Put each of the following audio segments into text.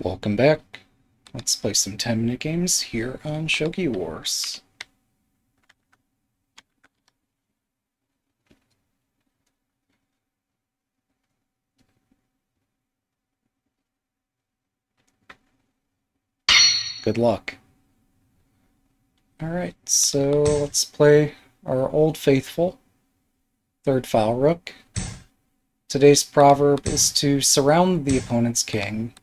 Welcome back. Let's play some 10-minute games here on Shogi Wars. Good luck. Alright, so let's play our Old Faithful, third file rook. Today's proverb is to surround the opponent's king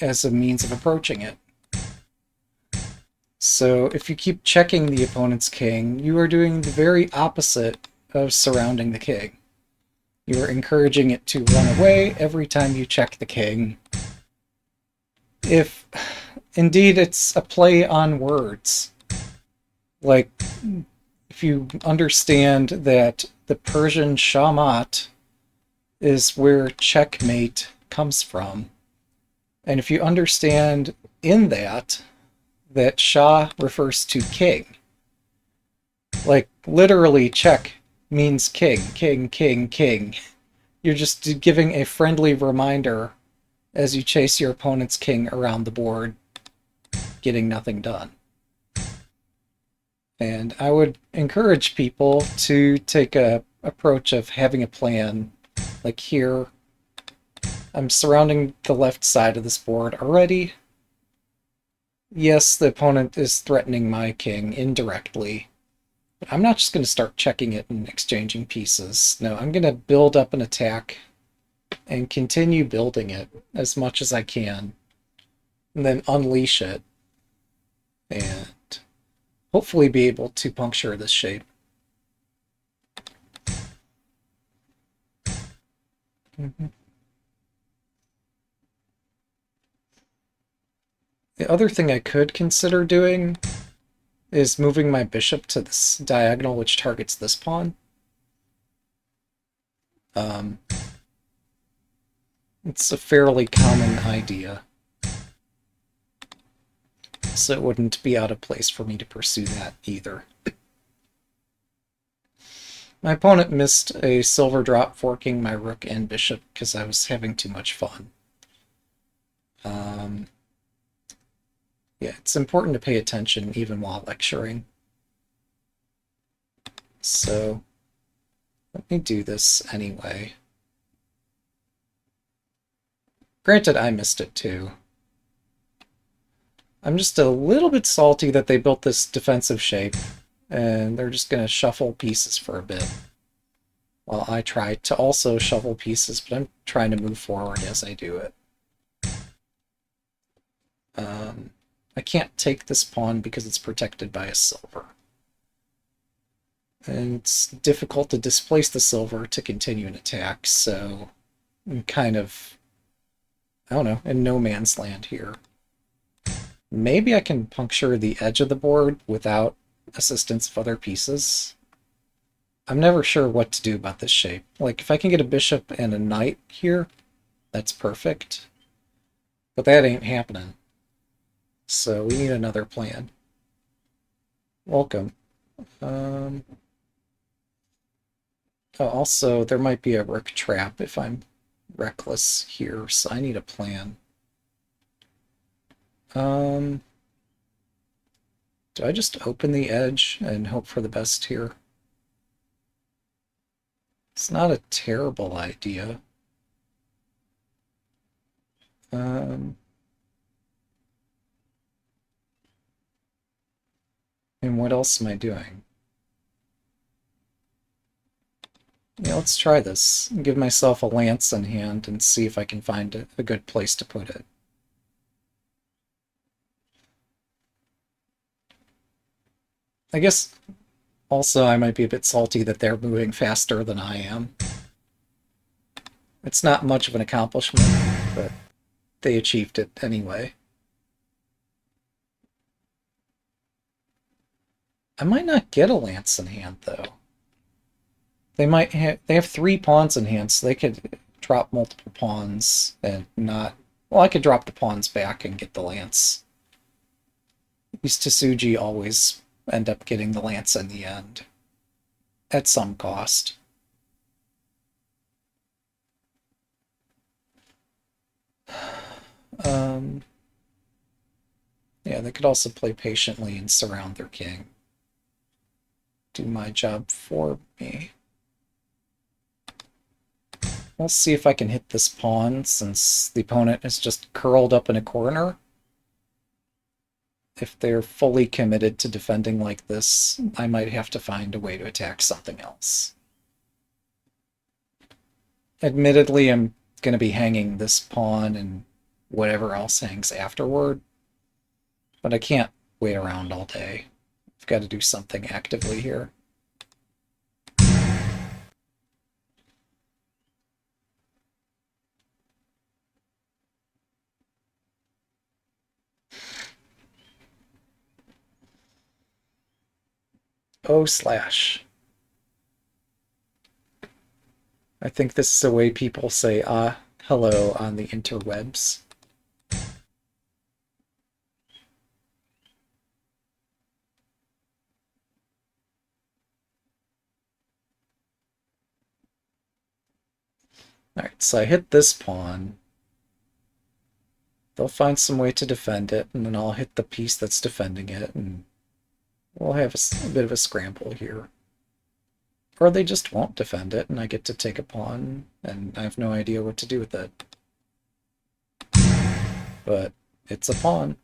as a means of approaching it. So if you keep checking the opponent's king, you are doing the very opposite of surrounding the king. You are encouraging it to run away every time you check the king. If indeed it's a play on words. Like, if you understand that the Persian shamat is where checkmate comes from, and if you understand in that Shah refers to king, like literally check means king, king, king, king. You're just giving a friendly reminder as you chase your opponent's king around the board, getting nothing done. And I would encourage people to take a approach of having a plan. Like here, I'm surrounding the left side of this board already. Yes, the opponent is threatening my king indirectly, but I'm not just going to start checking it and exchanging pieces. No, I'm going to build up an attack and continue building it as much as I can, and then unleash it, and hopefully be able to puncture this shape. The other thing I could consider doing is moving my bishop to this diagonal, which targets this pawn. It's a fairly common idea, so it wouldn't be out of place for me to pursue that either. My opponent missed a silver drop forking my rook and bishop because I was having too much fun. Yeah, it's important to pay attention even while lecturing. So let me do this anyway. Granted, I missed it too. I'm just a little bit salty that they built this defensive shape, and they're just going to shuffle pieces for a bit. While I try to also shuffle pieces, but I'm trying to move forward as I do it. I can't take this pawn because it's protected by a silver. And it's difficult to displace the silver to continue an attack, so I'm kind of, I don't know, in no man's land here. Maybe I can puncture the edge of the board without assistance of other pieces. I'm never sure what to do about this shape. Like, if I can get a bishop and a knight here, that's perfect. But that ain't happening. So we need another plan. Welcome. Oh, also, there might be a rook trap if I'm reckless here, so I need a plan. Do I just open the edge and hope for the best here? It's not a terrible idea. And what else am I doing? Yeah, let's try this. Give myself a lance in hand and see if I can find a good place to put it. I guess also I might be a bit salty that they're moving faster than I am. It's not much of an accomplishment, but they achieved it anyway. I might not get a lance in hand, though. They have 3 pawns in hand, so they could drop multiple pawns and not... Well, I could drop the pawns back and get the lance. These Tsuji always end up getting the lance in the end, at some cost. Yeah, they could also play patiently and surround their king. Do my job for me. We'll see if I can hit this pawn since the opponent is just curled up in a corner. If they're fully committed to defending like this, I might have to find a way to attack something else. Admittedly, I'm going to be hanging this pawn and whatever else hangs afterward, but I can't wait around all day. I've got to do something actively here. Oh, slash. I think this is the way people say hello on the interwebs. Alright, so I hit this pawn. They'll find some way to defend it, and then I'll hit the piece that's defending it, and we'll have a bit of a scramble here. Or they just won't defend it, and I get to take a pawn, and I have no idea what to do with it. But it's a pawn.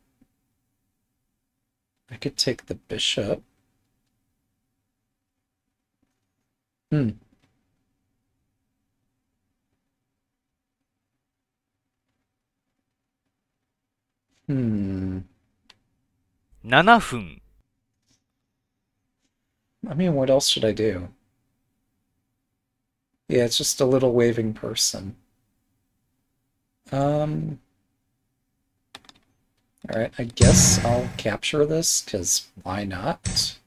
I could take the bishop. Hmm. Hmm. 7分。I mean, what else should I do? Yeah, it's just a little waving person. Um, alright, I guess I'll capture this, because why not?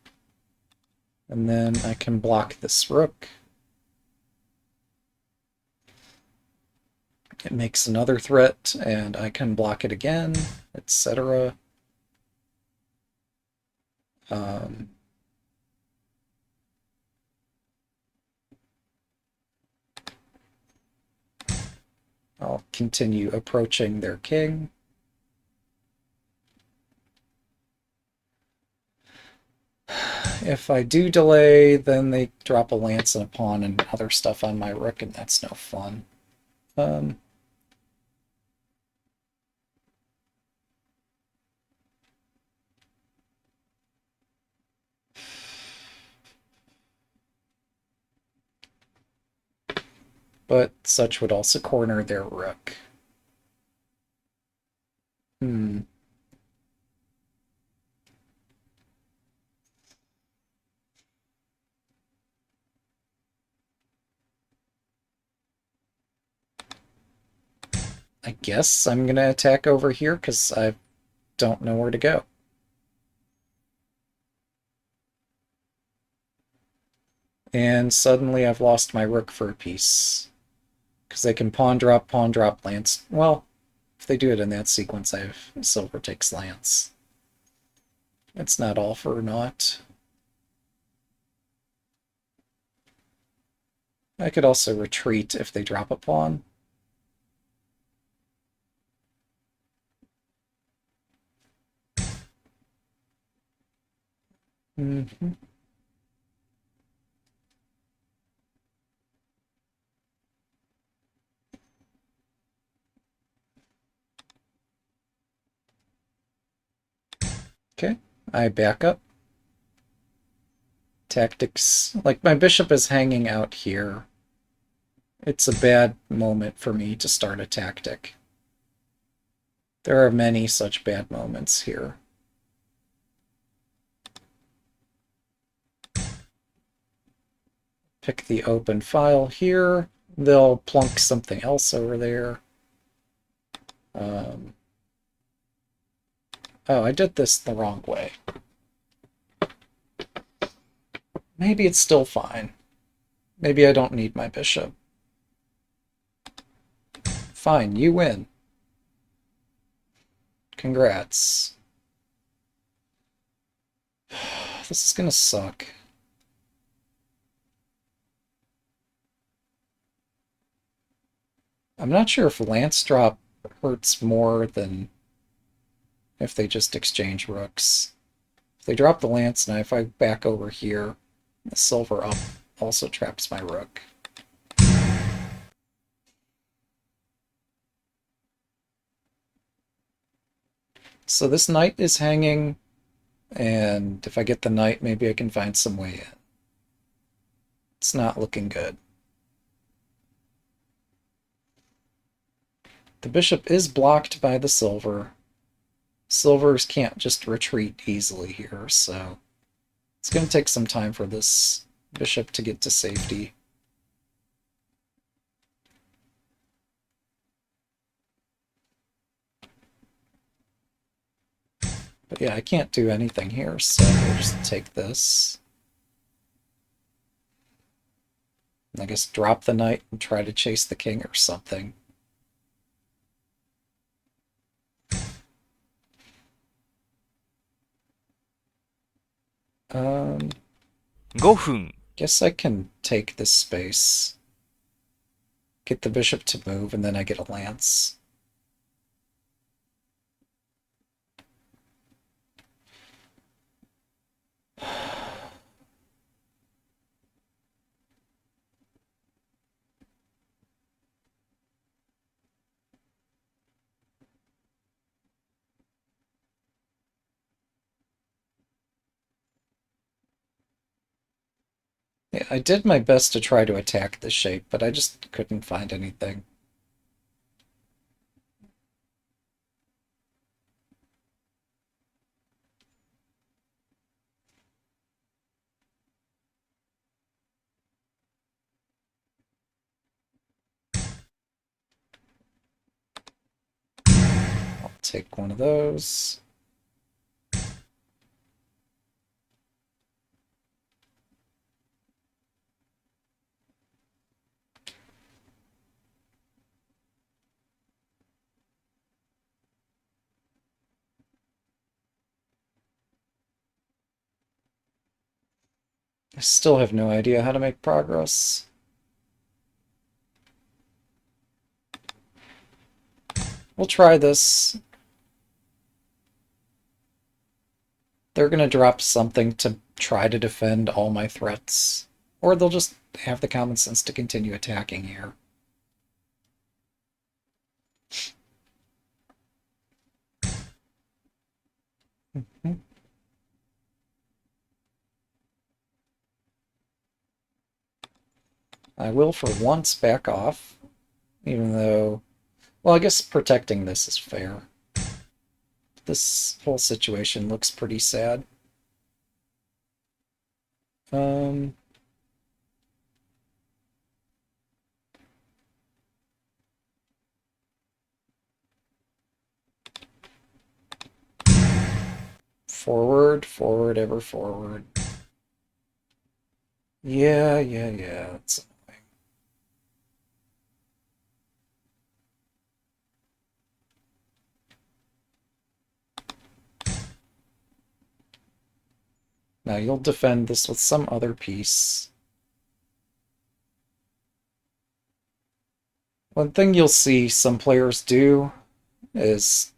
And then I can block this rook. It makes another threat, and I can block it again, etc. I'll continue approaching their king. If I do delay, then they drop a lance and a pawn and other stuff on my rook, and that's no fun. But such would also corner their rook. Hmm. I guess I'm going to attack over here because I don't know where to go. And suddenly I've lost my rook for a piece. Because they can pawn drop, lance. Well, if they do it in that sequence, I have silver takes lance. It's not all for naught. I could also retreat if they drop a pawn. Mm-hmm. Okay, I back up. Tactics, like my bishop is hanging out here. It's a bad moment for me to start a tactic. There are many such bad moments here. Pick the open file here. They'll plunk something else over there. Oh, I did this the wrong way. Maybe it's still fine. Maybe I don't need my bishop. Fine, you win. Congrats. This is gonna suck. I'm not sure if lance drop hurts more than if they just exchange rooks. If they drop the lance knife, I back over here. The silver up also traps my rook. So this knight is hanging, and if I get the knight, maybe I can find some way in. It's not looking good. The bishop is blocked by the silver. Silvers can't just retreat easily here, so it's going to take some time for this bishop to get to safety. But yeah, I can't do anything here, so we'll just take this. And I guess drop the knight and try to chase the king or something. Um, 5分 guess I can take this space. Get the bishop to move, and then I get a lance. Yeah, I did my best to try to attack the shape, but I just couldn't find anything. I'll take one of those. I still have no idea how to make progress. We'll try this. They're going to drop something to try to defend all my threats. Or they'll just have the common sense to continue attacking here. I will for once back off, even though, well, I guess protecting this is fair. This whole situation looks pretty sad. Um, forward, forward, ever forward. Yeah, it's annoying. Now you'll defend this with some other piece. One thing you'll see some players do is,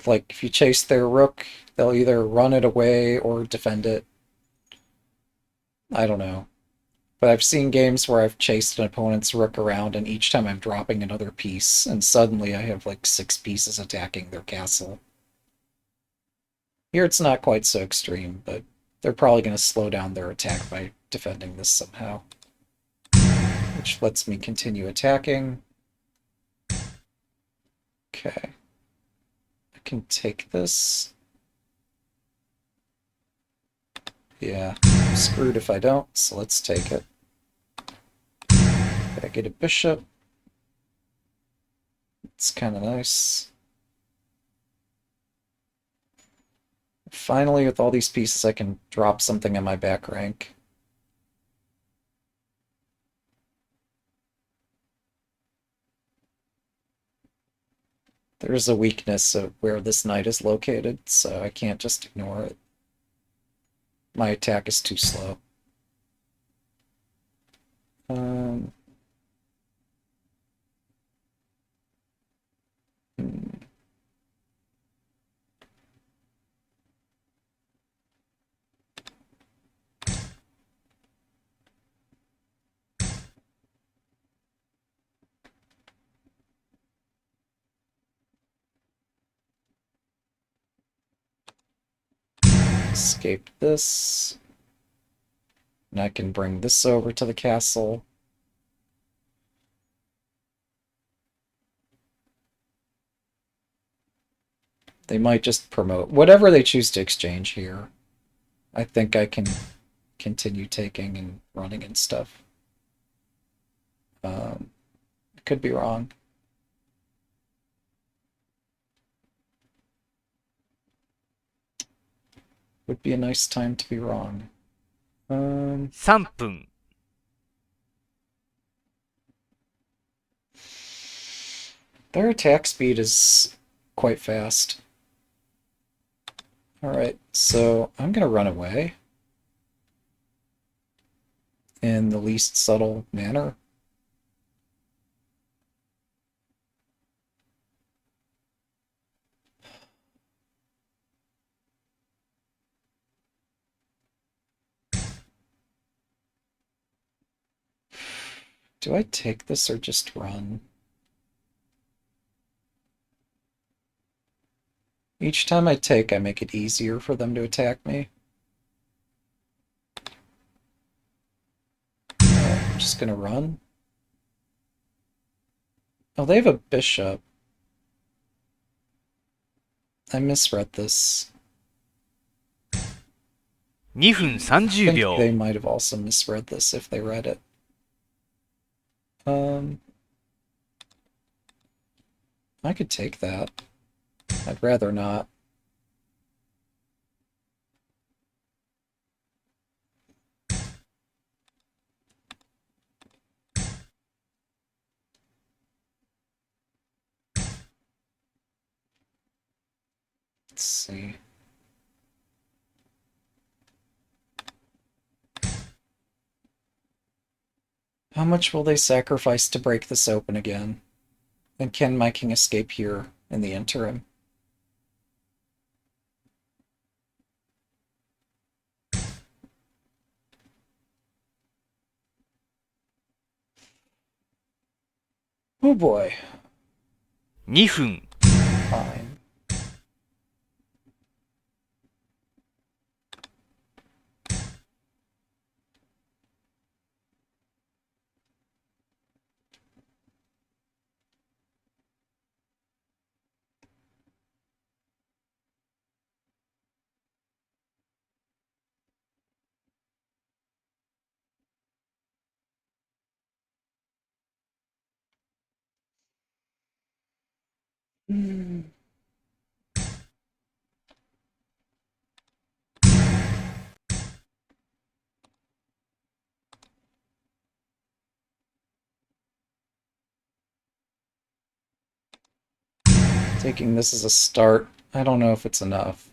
like, if you chase their rook, they'll either run it away or defend it. I don't know. But I've seen games where I've chased an opponent's rook around, and each time I'm dropping another piece, and suddenly I have like 6 pieces attacking their castle. Here it's not quite so extreme, but they're probably going to slow down their attack by defending this somehow. Which lets me continue attacking. Okay. I can take this. Yeah, I'm screwed if I don't, so let's take it. I get a bishop. It's kind of nice. Finally, with all these pieces, I can drop something on my back rank. There's a weakness of where this knight is located, so I can't just ignore it. My attack is too slow. escape this. And I can bring this over to the castle. They might just promote whatever they choose to exchange here. I think I can continue taking and running and stuff. Could be wrong. Would be a nice time to be wrong. 3分。Their attack speed is quite fast. Alright, so I'm gonna run away in the least subtle manner. Do I take this or just run? Each time I take, I make it easier for them to attack me. I'm just gonna run. Oh, they have a bishop. I misread this. 2分 I 30 think 秒。 they might have also misread this if they read it. I could take that. I'd rather not. Let's see. How much will they sacrifice to break this open again? And can my king escape here in the interim? Oh boy. 2分。 Fine. Taking this as a start, I don't know if it's enough.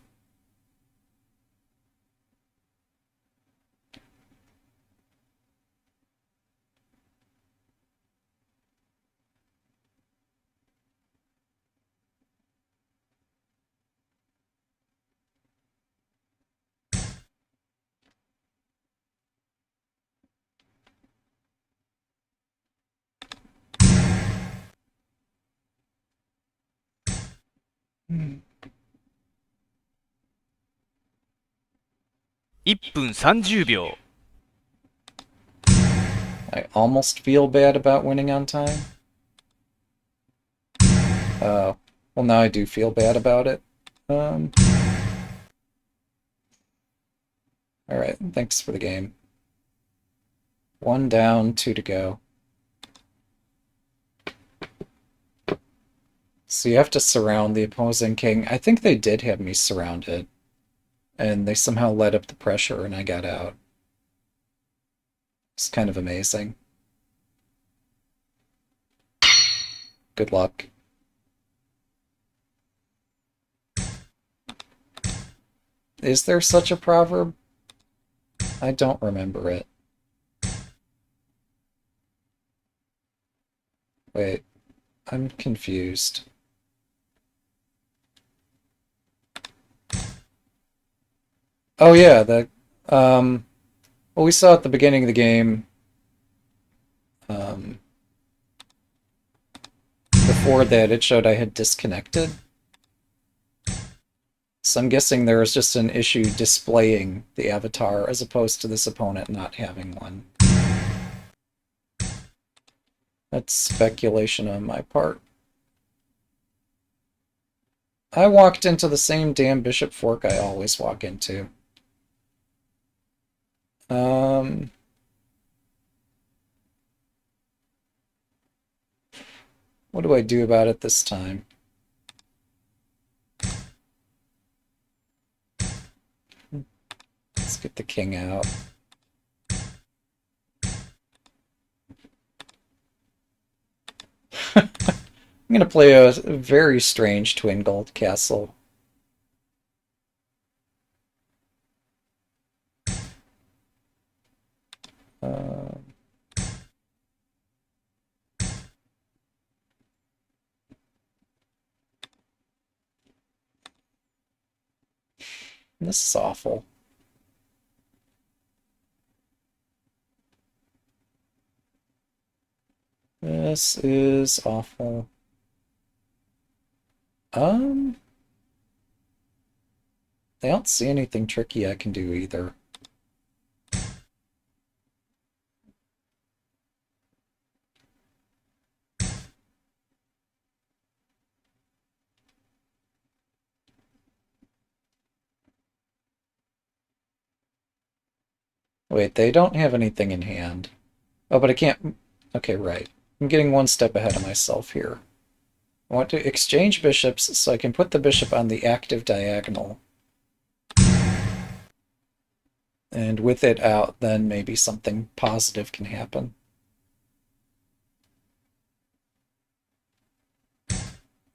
Hmm. 1分30秒。 I almost feel bad about winning on time. Oh, well now I do feel bad about it. Alright, thanks for the game. 1 down, 2 to go. So you have to surround the opposing king. I think they did have me surrounded. And they somehow let up the pressure and I got out. It's kind of amazing. Good luck. Is there such a proverb? I don't remember it. Wait, I'm confused. Oh yeah, well we saw at the beginning of the game, before that it showed I had disconnected. So I'm guessing there is just an issue displaying the avatar as opposed to this opponent not having one. That's speculation on my part. I walked into the same damn bishop fork I always walk into. What do I do about it this time? Let's get the king out. I'm going to play a very strange twin gold castle. This is awful. This is awful. I don't see anything tricky I can do either. Wait, they don't have anything in hand. Oh, but I can't... Okay, right. I'm getting one step ahead of myself here. I want to exchange bishops so I can put the bishop on the active diagonal. And with it out, then maybe something positive can happen.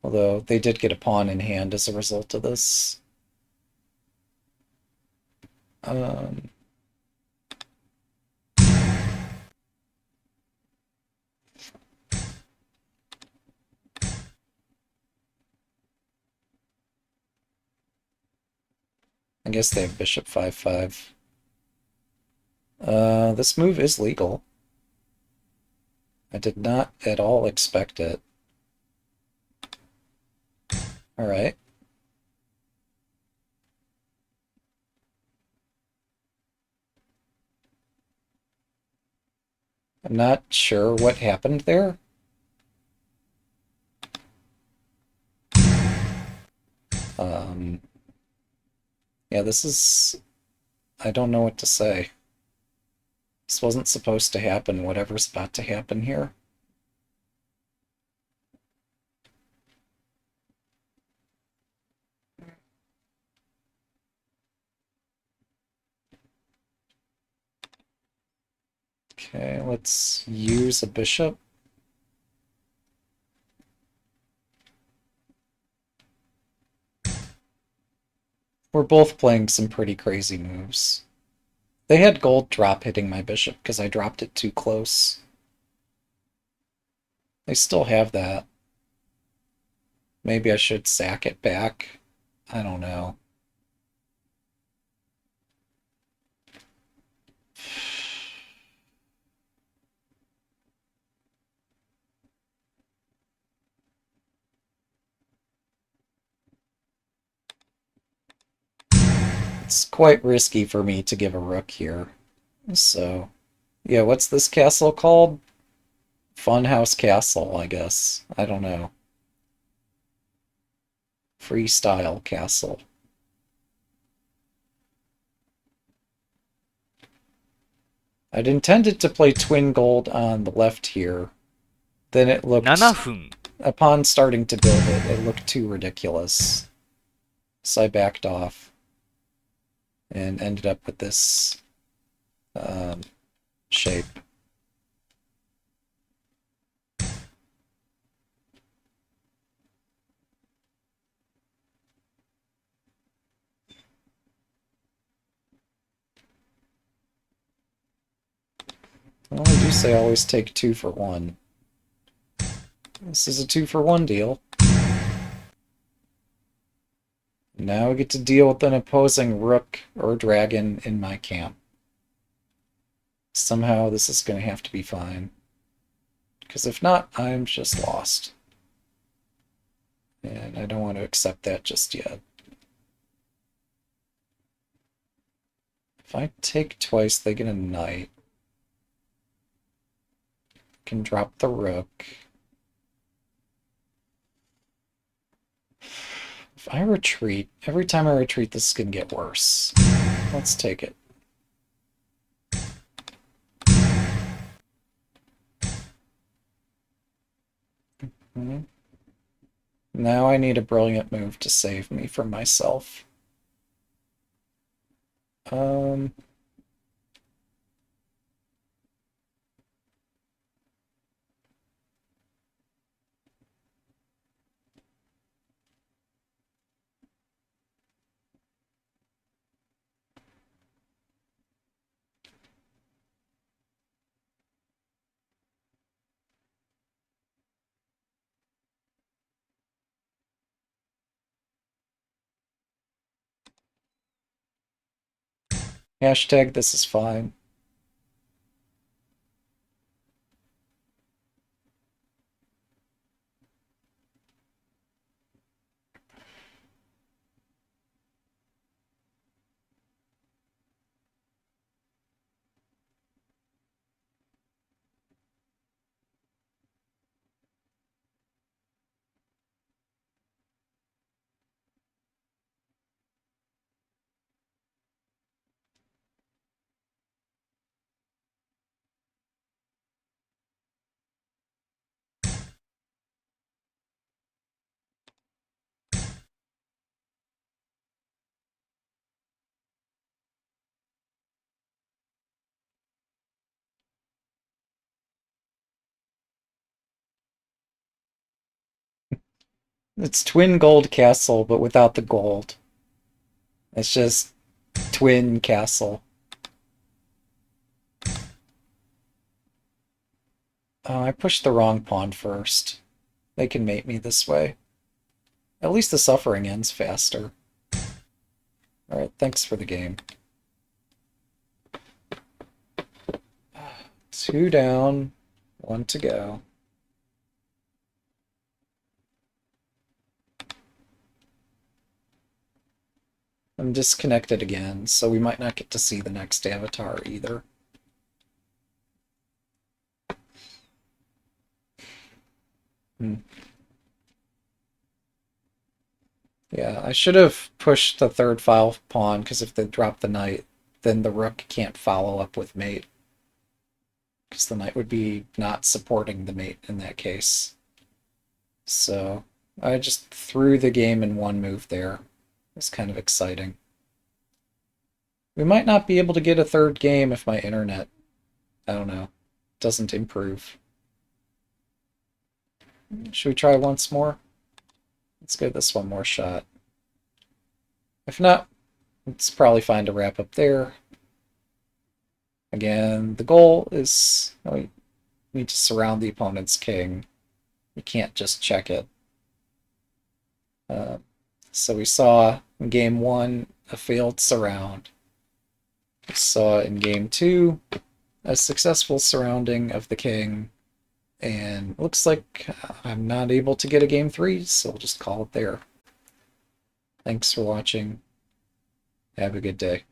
Although they did get a pawn in hand as a result of this. I guess they have bishop 5-5. This move is legal. I did not at all expect it. Alright. I'm not sure what happened there. Yeah, this is... I don't know what to say. This wasn't supposed to happen, whatever's about to happen here. Okay, let's use a bishop. We're both playing some pretty crazy moves. They had gold drop hitting my bishop because I dropped it too close. They still have that. Maybe I should sack it back. I don't know. It's quite risky for me to give a rook here. So, yeah, what's this castle called? Funhouse Castle, I guess. I don't know. Freestyle Castle. I'd intended to play twin gold on the left here. Then it looked... 7分 Upon starting to build it, it looked too ridiculous. So I backed off. And ended up with this shape. Well, I do say always take 2 for 1. This is a 2 for 1 deal. Now we get to deal with an opposing rook or dragon in my camp. Somehow this is going to have to be fine. Because if not, I'm just lost. And I don't want to accept that just yet. If I take twice, they get a knight. Can drop the rook. If I retreat, every time I retreat, this is going to get worse. Let's take it. Now I need a brilliant move to save me from myself. Hashtag this is fine. It's twin gold castle, but without the gold. It's just twin castle. Oh, I pushed the wrong pawn first. They can mate me this way. At least the suffering ends faster. Alright, thanks for the game. 2 down, 1 to go. I'm disconnected again, so we might not get to see the next avatar either. Yeah, I should have pushed the third file pawn, because if they drop the knight, then the rook can't follow up with mate. Because the knight would be not supporting the mate in that case. So I just threw the game in one move there. It's kind of exciting. We might not be able to get a third game if my internet, I don't know, doesn't improve. Should we try once more? Let's give this one more shot. If not, it's probably fine to wrap up there. Again, the goal is we need to surround the opponent's king. You can't just check it. So we saw in game 1 a failed surround. We saw in game 2 a successful surrounding of the king. And looks like I'm not able to get a game 3, so we'll just call it there. Thanks for watching. Have a good day.